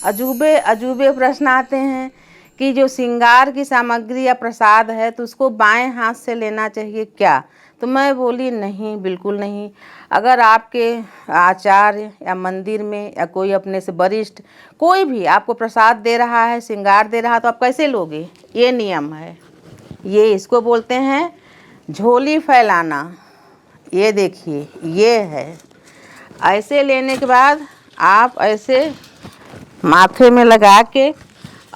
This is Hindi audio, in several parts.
अजूबे अजूबे प्रश्न आते हैं कि जो श्रृंगार की सामग्री या प्रसाद है तो उसको बाएं हाथ से लेना चाहिए क्या? तो मैं बोली नहीं, बिल्कुल नहीं। अगर आपके आचार्य या मंदिर में या कोई अपने से वरिष्ठ कोई भी आपको प्रसाद दे रहा है, श्रृंगार दे रहा है, तो आप कैसे लोगे? ये नियम है। ये इसको बोलते हैं झोली फैलाना। ये देखिए, ये है। ऐसे लेने के बाद आप ऐसे माथे में लगा के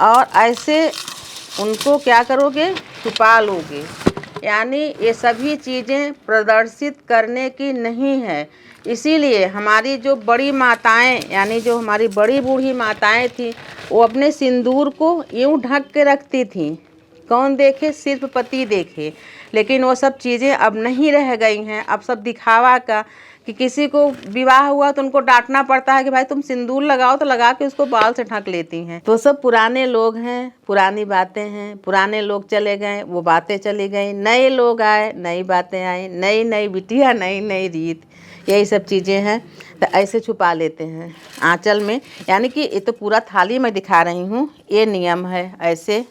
और ऐसे उनको क्या करोगे? छुपा लोगे। यानी ये सभी चीज़ें प्रदर्शित करने की नहीं है। इसीलिए हमारी जो बड़ी माताएं, यानी जो हमारी बड़ी बूढ़ी माताएं थी, वो अपने सिंदूर को यूँ ढक के रखती थीं। कौन देखे? सिर्फ पति देखे। लेकिन वो सब चीज़ें अब नहीं रह गई हैं। अब सब दिखावा का, कि किसी को विवाह हुआ तो उनको डांटना पड़ता है कि भाई तुम सिंदूर लगाओ, तो लगा के उसको बाल से ढक लेती हैं। तो सब पुराने लोग हैं, पुरानी बातें हैं। पुराने लोग चले गए, वो बातें चली गई। नए लोग आए, नई बातें आई, नई नई बिटिया, नई नई रीत, यही सब चीज़ें हैं। तो ऐसे छुपा लेते हैं आंचल में। यानी कि ये तो पूरा थाली मैं दिखा रही हूँ, ये नियम है। ऐसे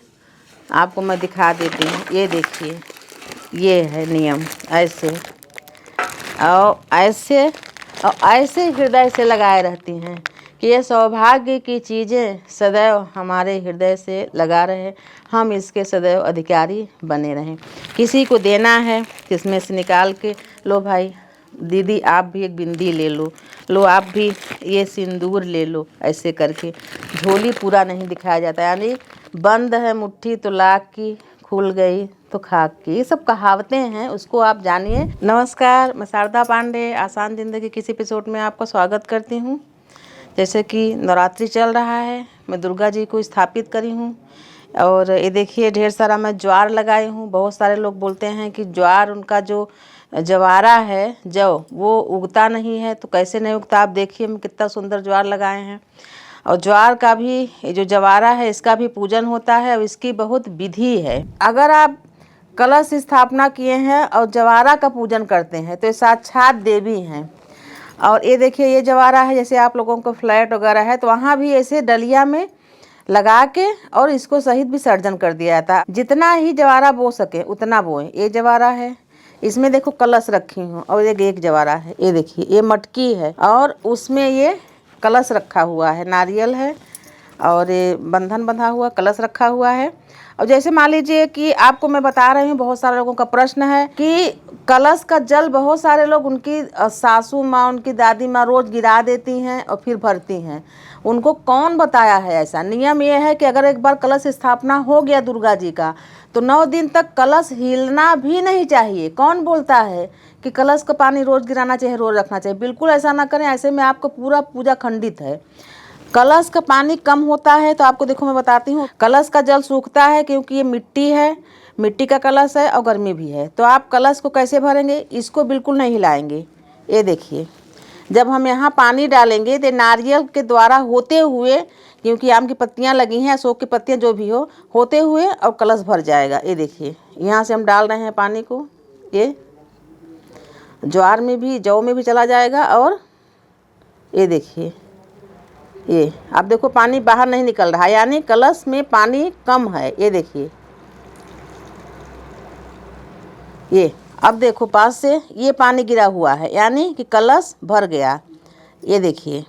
आपको मैं दिखा देती हूँ। ये देखिए, ये है नियम। ऐसे और ऐसे हृदय से लगाए रहती हैं कि ये सौभाग्य की चीज़ें सदैव हमारे हृदय से लगा रहे, हम इसके सदैव अधिकारी बने रहें। किसी को देना है, किसमें से निकाल के लो भाई, दीदी आप भी एक बिंदी ले लो, लो आप भी ये सिंदूर ले लो। ऐसे करके झोली पूरा नहीं दिखाया जाता। यानी बंद है मुट्ठी तो लाख की, खुल गई तो खाक की। ये सब कहावतें हैं, उसको आप जानिए। नमस्कार, मैं शारदा पांडे आसान ज़िंदगी के किसी एपिसोड में आपका स्वागत करती हूँ। जैसे कि नवरात्रि चल रहा है, मैं दुर्गा जी को स्थापित करी हूँ। और ये देखिए, ढेर सारा मैं ज्वार लगाई हूँ। बहुत सारे लोग बोलते हैं कि ज्वार, उनका जो जवारा है, जौ, वो उगता नहीं है। तो कैसे नहीं उगता? आप देखिए, मैं कितना सुंदर ज्वार लगाए हैं। और ज्वार का भी, ये जो जवारा है, इसका भी पूजन होता है और इसकी बहुत विधि है। अगर आप कलश स्थापना किए हैं और जवारा का पूजन करते हैं तो ये साक्षात देवी हैं। और ये देखिए, ये जवारा है। जैसे आप लोगों को फ्लैट वगैरह है तो वहाँ भी ऐसे डलिया में लगा के और इसको सहित विसर्जन कर दिया जाता है। जितना ही जवारा बो सके उतना बोए। ये जवारा है, इसमें देखो कलश रखी हूँ। और एक जवारा है, ये देखिए, ये मटकी है और उसमें ये कलश रखा हुआ है, नारियल है और ये बंधन बंधा हुआ कलश रखा हुआ है। और जैसे मान लीजिए कि आपको मैं बता रही हूँ, बहुत सारे लोगों का प्रश्न है कि कलश का जल बहुत सारे लोग, उनकी सासू माँ, उनकी दादी माँ रोज गिरा देती हैं और फिर भरती हैं। उनको कौन बताया है ऐसा? नियम ये है कि अगर एक बार कलश स्थापना हो गया दुर्गा जी का, तो 9 दिन तक कलश हिलना भी नहीं चाहिए। कौन बोलता है कि कलश का पानी रोज गिराना चाहिए, रोज रखना चाहिए? बिल्कुल ऐसा ना करें, ऐसे में आपको पूरा पूजा खंडित है। कलश का पानी कम होता है तो आपको देखो मैं बताती हूँ, कलश का जल सूखता है क्योंकि ये मिट्टी है, मिट्टी का कलश है और गर्मी भी है। तो आप कलश को कैसे भरेंगे? इसको बिल्कुल नहीं हिलाएंगे। ये देखिए, जब हम यहाँ पानी डालेंगे तो नारियल के द्वारा होते हुए, क्योंकि आम की पत्तियाँ लगी हैं, अशोक की पत्तियाँ जो भी हो, होते हुए और कलश भर जाएगा। ये देखिए, यहाँ से हम डाल रहे हैं पानी को, ये ज्वार में भी, जौ में भी चला जाएगा। और ये देखिए, ये आप देखो पानी बाहर नहीं निकल रहा, यानी कलश में पानी कम है। ये देखिए, ये अब देखो पास से ये पानी गिरा हुआ है, यानी कि कलश भर गया। ये देखिए,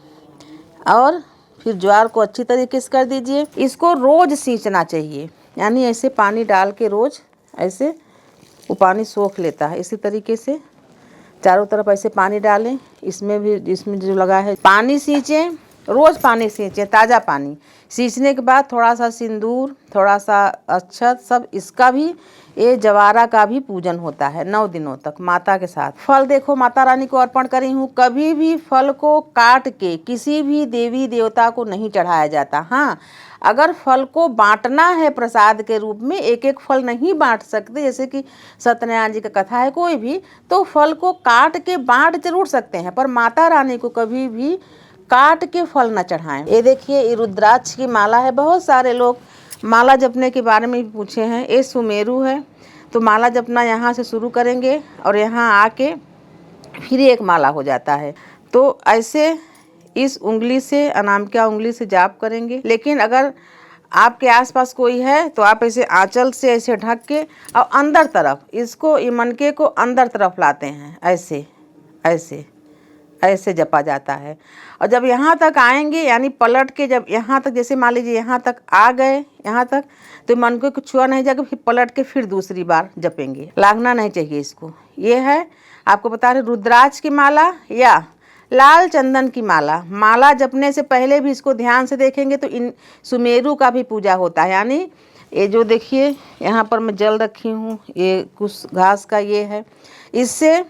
और फिर ज्वार को अच्छी तरीके से कर दीजिए। इसको रोज सींचना चाहिए, यानी ऐसे पानी डाल के रोज ऐसे वो पानी सोख लेता है। इसी तरीके से चारों तरफ ऐसे पानी डालें। इसमें भी, इसमें जो लगा है, पानी सींचें, रोज़ पानी सींचें, ताज़ा पानी। सींचने के बाद थोड़ा सा सिंदूर, थोड़ा सा अक्षत, सब इसका भी, ये जवारा का भी पूजन होता है 9 दिनों तक माता के साथ। फल देखो, माता रानी को अर्पण करी हूँ। कभी भी फल को काट के किसी भी देवी देवता को नहीं चढ़ाया जाता। हाँ, अगर फल को बांटना है प्रसाद के रूप में, एक एक फल नहीं बांट सकते, जैसे कि सत्यनारायण जी का कथा है कोई भी, तो फल को काट के बांट जरूर सकते हैं, पर माता रानी को कभी भी काट के फल न चढ़ाएं। ये देखिए, ये रुद्राक्ष की माला है। बहुत सारे लोग माला जपने के बारे में भी पूछे हैं। ये सुमेरु है, तो माला जपना यहाँ से शुरू करेंगे और यहाँ आके फिर एक माला हो जाता है। तो ऐसे इस उंगली से, अनामिका उंगली से जाप करेंगे। लेकिन अगर आपके आसपास कोई है तो आप ऐसे आंचल से ऐसे ढक के और अंदर तरफ इसको, ये मनके को अंदर तरफ लाते हैं, ऐसे ऐसे ऐसे जपा जाता है। और जब यहाँ तक आएंगे, यानी पलट के जब यहाँ तक, जैसे मान लीजिए यहाँ तक आ गए, यहाँ तक, तो मनके को छुआ नहीं जाएगा, फिर पलट के फिर दूसरी बार जपेंगे, लागना नहीं चाहिए इसको। ये है, आपको बता रहे, रुद्राक्ष की माला या लाल चंदन की माला। माला जपने से पहले भी इसको ध्यान से देखेंगे तो इन सुमेरु का भी पूजा होता है। यानी ये जो देखिए यहाँ पर मैं जल रखी हूँ, ये कुछ घास का ये है, इससे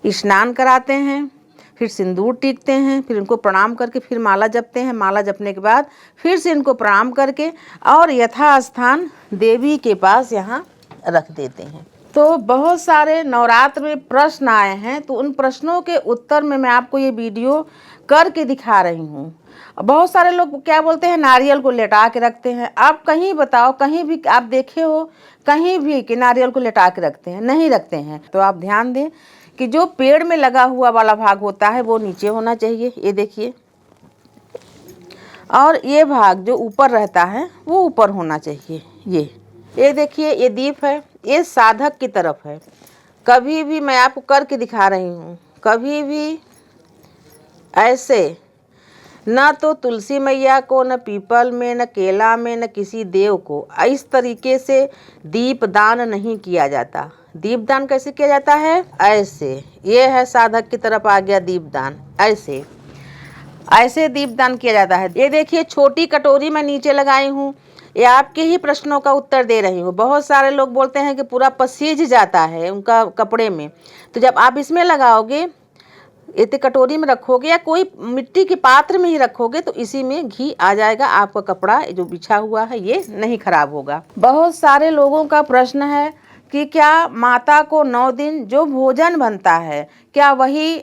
स्नान कराते हैं, फिर सिंदूर टीकते हैं, फिर इनको प्रणाम करके फिर माला जपते हैं। माला जपने के बाद फिर से इनको प्रणाम करके और यथास्थान देवी के पास यहाँ रख देते हैं। तो बहुत सारे नवरात्र में प्रश्न आए हैं, तो उन प्रश्नों के उत्तर में मैं आपको ये वीडियो करके दिखा रही हूँ। बहुत सारे लोग क्या बोलते हैं, नारियल को लेटा के रखते हैं। आप कहीं बताओ, कहीं भी आप देखे हो कहीं भी कि नारियल को लेटा के रखते हैं? नहीं रखते हैं। तो आप ध्यान दें कि जो पेड़ में लगा हुआ वाला भाग होता है वो नीचे होना चाहिए, ये देखिए, और ये भाग जो ऊपर रहता है वो ऊपर होना चाहिए। ये देखिए, ये दीप है, ये साधक की तरफ है। कभी भी मैं आपको करके दिखा रही हूँ, कभी भी ऐसे न तो तुलसी मैया को, न पीपल में, न केला में, न किसी देव को इस तरीके से दीप दान नहीं किया जाता। दीप दान कैसे किया जाता है? ऐसे, ये है साधक की तरफ आ गया दीप दान, ऐसे ऐसे दीप दान किया जाता है। ये देखिए, छोटी कटोरी मैं नीचे लगाई हूँ, ये आपके ही प्रश्नों का उत्तर दे रही हूँ। बहुत सारे लोग बोलते हैं कि पूरा पसीज जाता है उनका कपड़े में, तो जब आप इसमें लगाओगे, इतने कटोरी में रखोगे या कोई मिट्टी के पात्र में ही रखोगे, तो इसी में घी आ जाएगा, आपका कपड़ा जो बिछा हुआ है ये नहीं खराब होगा। बहुत सारे लोगों का प्रश्न है कि क्या माता को 9 दिन जो भोजन बनता है, क्या वही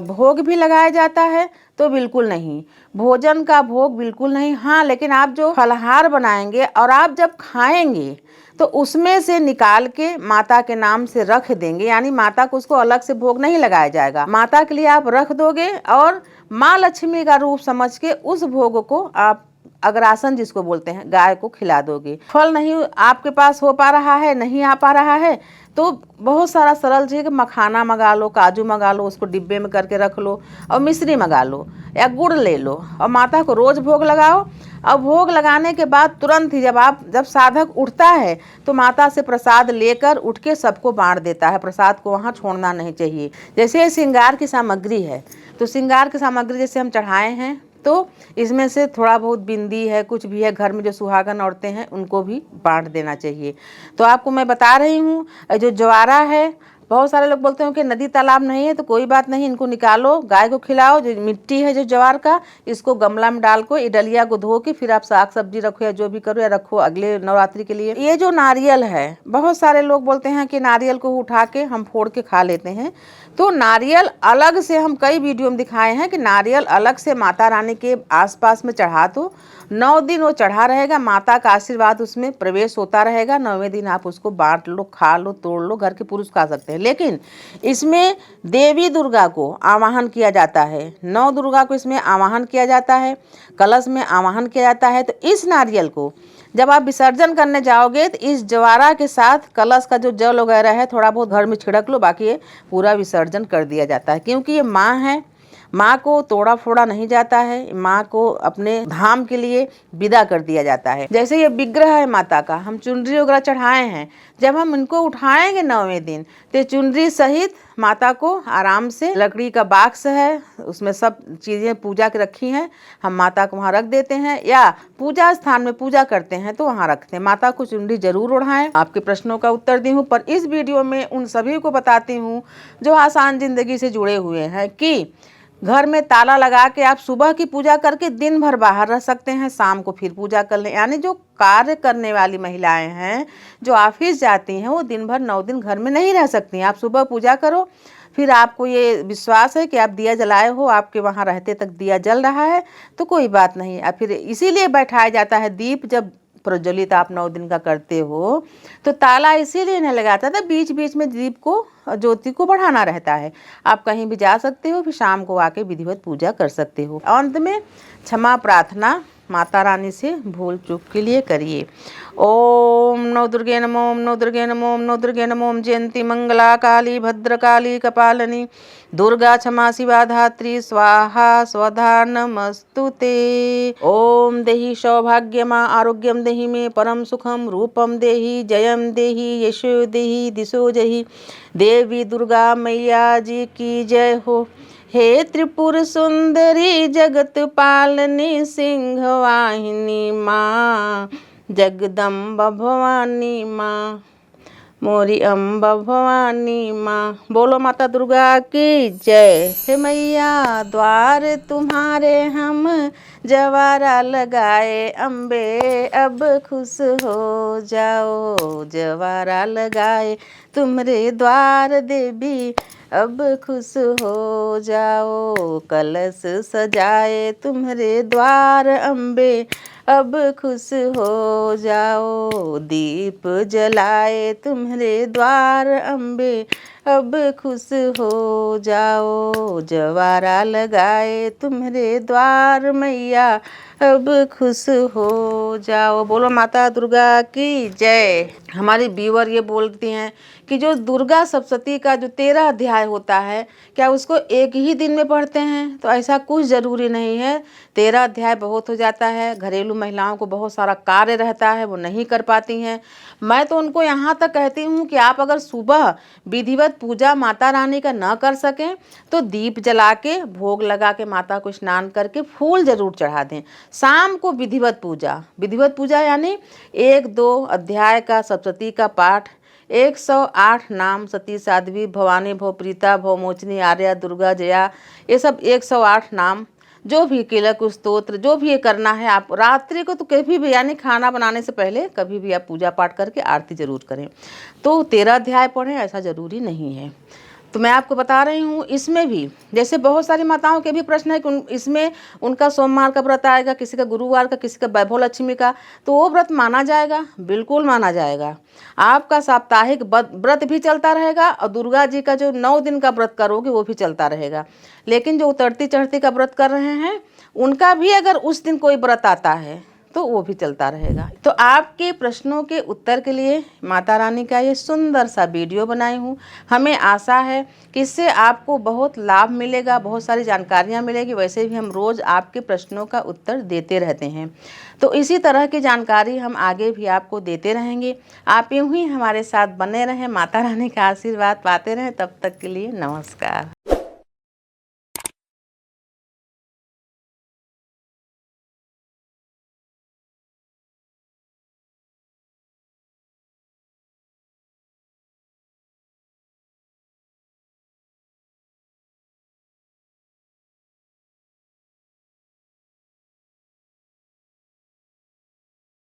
भोग भी लगाया जाता है? तो बिल्कुल नहीं, भोजन का भोग बिल्कुल नहीं। हाँ, लेकिन आप जो फलाहार बनाएंगे और आप जब खाएंगे तो उसमें से निकाल के माता के नाम से रख देंगे, यानी माता को उसको अलग से भोग नहीं लगाया जाएगा। माता के लिए आप रख दोगे और माँ लक्ष्मी का रूप समझ के उस भोग को आप अग्रासन जिसको बोलते हैं, गाय को खिला दोगे। फल नहीं आपके पास हो पा रहा है, नहीं आ पा रहा है, तो बहुत सारा सरल चीज़, मखाना मंगा लो, काजू मंगा लो, उसको डिब्बे में करके रख लो, और मिश्री मंगा लो या गुड़ ले लो और माता को रोज़ भोग लगाओ। और भोग लगाने के बाद तुरंत ही जब साधक उठता है तो माता से प्रसाद लेकर उठ के सबको बांट देता है। प्रसाद को वहाँ छोड़ना नहीं चाहिए। जैसे श्रृंगार की सामग्री है, तो श्रृंगार की सामग्री जैसे हम चढ़ाए हैं, तो इसमें से थोड़ा बहुत बिंदी है, कुछ भी है, घर में जो सुहागन औरतें हैं उनको भी बांट देना चाहिए। तो आपको मैं बता रही हूँ, जो ज्वारा है, बहुत सारे लोग बोलते हैं कि नदी तालाब नहीं है, तो कोई बात नहीं, इनको निकालो, गाय को खिलाओ। जो मिट्टी है जो ज्वार का, इसको गमला में डाल को, ये डलिया को धो के फिर आप साग सब्जी रखो या जो भी करो, या रखो अगले नवरात्रि के लिए। ये जो नारियल है, बहुत सारे लोग बोलते हैं कि नारियल को उठा के हम फोड़ के खा लेते हैं। तो नारियल अलग से, हम कई वीडियो में दिखाए हैं कि नारियल अलग से माता रानी के आसपास में चढ़ा दो, 9 दिन वो चढ़ा रहेगा, माता का आशीर्वाद उसमें प्रवेश होता रहेगा। 9वें दिन आप उसको बांट लो, खा लो, तोड़ लो, घर के पुरुष खा सकते हैं। लेकिन इसमें देवी दुर्गा को आवाहन किया जाता है, 9 दुर्गा को इसमें आवाहन किया जाता है, कलश में आवाहन किया जाता है। तो इस नारियल को जब आप विसर्जन करने जाओगे तो इस ज्वारा के साथ कलश का जो जल वगैरह है थोड़ा बहुत घर में छिड़क लो, बाकी ये पूरा विसर्जन कर दिया जाता है। क्योंकि ये माँ है, माँ को तोड़ा फोड़ा नहीं जाता है, माँ को अपने धाम के लिए विदा कर दिया जाता है। जैसे ये विग्रह है माता का, हम चुनरी वगैरह चढ़ाए हैं, जब हम इनको उठाएंगे 9वें दिन, तो चुनरी सहित माता को आराम से, लकड़ी का बॉक्स है उसमें सब चीज़ें पूजा के रखी हैं, हम माता को वहाँ रख देते हैं, या पूजा स्थान में पूजा करते हैं तो वहाँ रखते हैं। माता को चुनरी जरूर ओढ़ाएं। आपके प्रश्नों का उत्तर दी हूँ, पर इस वीडियो में उन सभी को बताती हूँ जो आसान जिंदगी से जुड़े हुए हैं कि घर में ताला लगा के आप सुबह की पूजा करके दिन भर बाहर रह सकते हैं, शाम को फिर पूजा कर लें। यानी जो कार्य करने वाली महिलाएं हैं, जो ऑफिस जाती हैं, वो दिन भर 9 दिन घर में नहीं रह सकती। आप सुबह पूजा करो, फिर आपको ये विश्वास है कि आप दिया जलाए हो, आपके वहाँ रहते तक दिया जल रहा है, तो कोई बात नहीं। फिर इसीलिए बैठाया जाता है दीप, जब प्रज्वलित आप 9 दिन का करते हो, तो ताला इसीलिए नहीं लगाता था, बीच बीच में दीप को, ज्योति को बढ़ाना रहता है। आप कहीं भी जा सकते हो, फिर शाम को आके विधिवत पूजा कर सकते हो। अंत में क्षमा प्रार्थना माता रानी से भूल चूक के लिए करिए। ओम नौ दुर्गे नमो, ओम नौ दुर्गे नमो, ओम नौ दुर्गे नमो, ओम जयंती मंगला काली भद्रकाली कपालिनी दुर्गा क्षमा शिवा धात्री स्वाहा स्वधा नमस्तुते। ओम देहि सौभाग्यमा आरोग्यम देहि मे परम सुखम रूपम देहि जयम देहि यशो देहि दिशो जहि। देवी दुर्गा मैया जी की जय हो। हे त्रिपुर सुंदरी जगत पालनी सिंह वाहिनी माँ, जगदम्बा भवानी माँ, मोरी अम्बा भवानी माँ। बोलो माता दुर्गा की जय। हे मैया द्वार तुम्हारे हम जवारा लगाए, अम्बे अब खुश हो जाओ। जवारा लगाए तुम्हारे द्वार देवी, अब खुश हो जाओ। कलश सजाए तुम्हारे द्वार अम्बे, अब खुश हो जाओ। दीप जलाए तुम्हारे द्वार अम्बे, अब खुश हो जाओ। जवारा लगाए तुम्हारे द्वार मैया, अब खुश हो जाओ। बोलो माता दुर्गा की जय। हमारी व्यूअर ये बोलती हैं कि जो दुर्गा सप्तशती का जो 13 अध्याय होता है, क्या उसको एक ही दिन में पढ़ते हैं? तो ऐसा कुछ ज़रूरी नहीं है। 13 अध्याय बहुत हो जाता है। घरेलू महिलाओं को बहुत सारा कार्य रहता है, वो नहीं कर पाती हैं। मैं तो उनको यहाँ तक कहती हूँ कि आप अगर सुबह विधिवत पूजा माता रानी का न कर सकें तो दीप जला के भोग लगा के माता को स्नान करके फूल जरूर चढ़ा दें। शाम को विधिवत पूजा यानी 1-2 अध्याय का सप्तशती का पाठ, 108 नाम सती साध्वी भवानी भव प्रीता भव मोचनी आर्या दुर्गा जया, ये सब 108 नाम, जो भी किलक स्तोत्र जो भी ये करना है। आप रात्रि को तो कभी भी यानी खाना बनाने से पहले कभी भी आप पूजा पाठ करके आरती जरूर करें। तो 13 अध्याय पढ़ें ऐसा ज़रूरी नहीं है। तो मैं आपको बता रही हूँ, इसमें भी जैसे बहुत सारी माताओं के भी प्रश्न है कि इसमें उनका सोमवार का व्रत आएगा, किसी का गुरुवार का, किसी का वैभव लक्ष्मी का, तो वो व्रत माना जाएगा? बिल्कुल माना जाएगा। आपका साप्ताहिक व्रत भी चलता रहेगा और दुर्गा जी का जो 9 दिन का व्रत करोगे वो भी चलता रहेगा। लेकिन जो उतरती चढ़ती का व्रत कर रहे हैं उनका भी अगर उस दिन कोई व्रत आता है तो वो भी चलता रहेगा। तो आपके प्रश्नों के उत्तर के लिए माता रानी का ये सुंदर सा वीडियो बनाई हूँ। हमें आशा है कि इससे आपको बहुत लाभ मिलेगा, बहुत सारी जानकारियाँ मिलेगी। वैसे भी हम रोज़ आपके प्रश्नों का उत्तर देते रहते हैं, तो इसी तरह की जानकारी हम आगे भी आपको देते रहेंगे। आप यूँ ही हमारे साथ बने रहें, माता रानी का आशीर्वाद पाते रहें। तब तक के लिए नमस्कार।